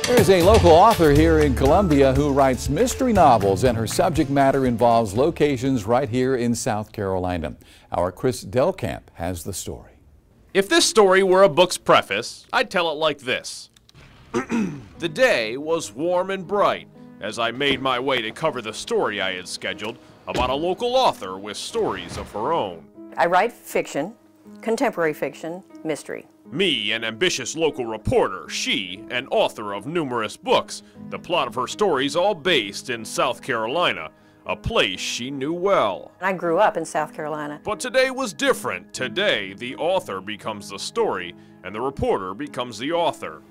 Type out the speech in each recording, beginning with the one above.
There's a local author here in Columbia who writes mystery novels, and her subject matter involves locations right here in South Carolina. Our Chris Delkamp has the story. If this story were a book's preface, I'd tell it like this. The day was warm and bright as I made my way to cover the story I had scheduled about a local author with stories of her own. I write fiction, contemporary fiction, mystery. Me, an ambitious local reporter, she, an author of numerous books, the plot of her stories all based in South Carolina, a place she knew well. I grew up in South Carolina. But today was different. Today, the author becomes the story, and the reporter becomes the author.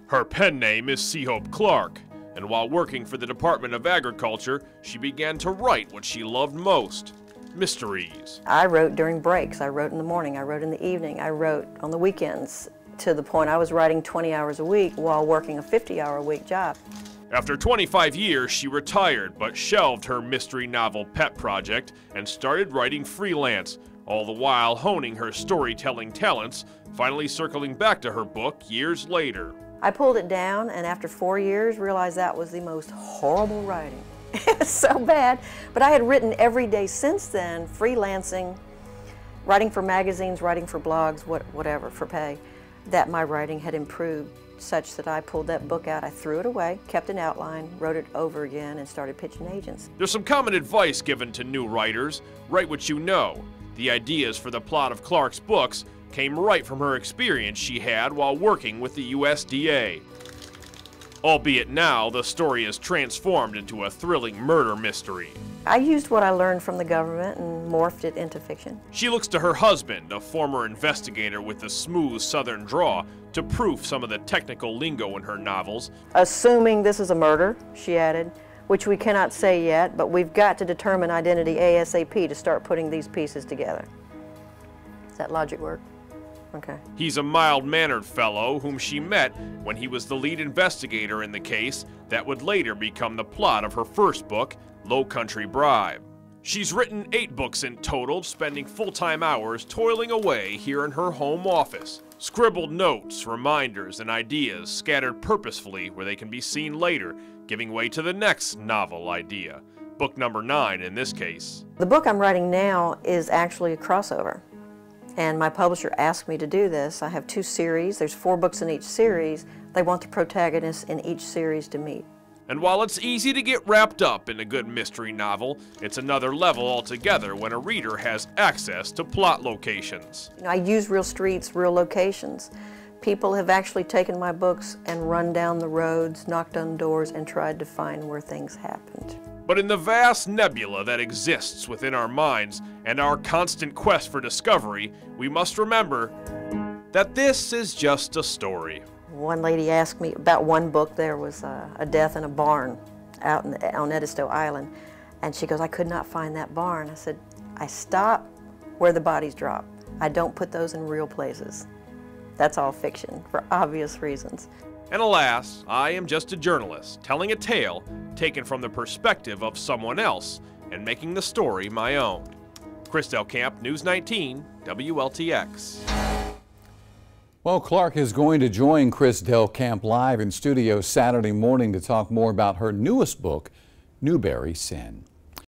Her pen name is C-Hope Clark, and while working for the Department of Agriculture, she began to write what she loved most. Mysteries. I wrote during breaks. I wrote in the morning. I wrote in the evening. I wrote on the weekends, to the point I was writing 20 hours a week while working a 50-hour-a-week job. After 25 years, she retired but shelved her mystery novel pet project and started writing freelance, all the while honing her storytelling talents, finally circling back to her book years later. I pulled it down, and after 4 years realized that was the most horrible writing. It's so bad, but I had written every day since then, freelancing, writing for magazines, writing for blogs, whatever, for pay, that my writing had improved such that I pulled that book out, I threw it away, kept an outline, wrote it over again, and started pitching agents. There's some common advice given to new writers: write what you know. The ideas for the plot of Clark's books came right from her experience she had while working with the USDA. Albeit now, the story is transformed into a thrilling murder mystery. I used what I learned from the government and morphed it into fiction. She looks to her husband, a former investigator with a smooth southern draw, to proof some of the technical lingo in her novels. Assuming this is a murder, she added, which we cannot say yet, but we've got to determine identity ASAP to start putting these pieces together. Does that logic work? Okay. He's a mild-mannered fellow whom she met when he was the lead investigator in the case that would later become the plot of her first book, Low Country Bribe. She's written 8 books in total, spending full-time hours toiling away here in her home office. Scribbled notes, reminders, and ideas scattered purposefully where they can be seen later, giving way to the next novel idea. Book number 9 in this case. The book I'm writing now is actually a crossover. And my publisher asked me to do this. I have 2 series. There's 4 books in each series. They want the protagonists in each series to meet. And while it's easy to get wrapped up in a good mystery novel, it's another level altogether when a reader has access to plot locations. You know, I use real streets, real locations. People have actually taken my books and run down the roads, knocked on doors, and tried to find where things happened. But in the vast nebula that exists within our minds and our constant quest for discovery, we must remember that this is just a story. One lady asked me about one book. There was a death in a barn out on Edisto Island, and she goes, I could not find that barn. I said, I stop where the bodies drop. I don't put those in real places. That's all fiction, for obvious reasons. And alas, I am just a journalist, telling a tale taken from the perspective of someone else and making the story my own. Chris Delkamp, News 19, WLTX. Well, Clark is going to join Chris Delkamp live in studio Saturday morning to talk more about her newest book, Newbery Sin.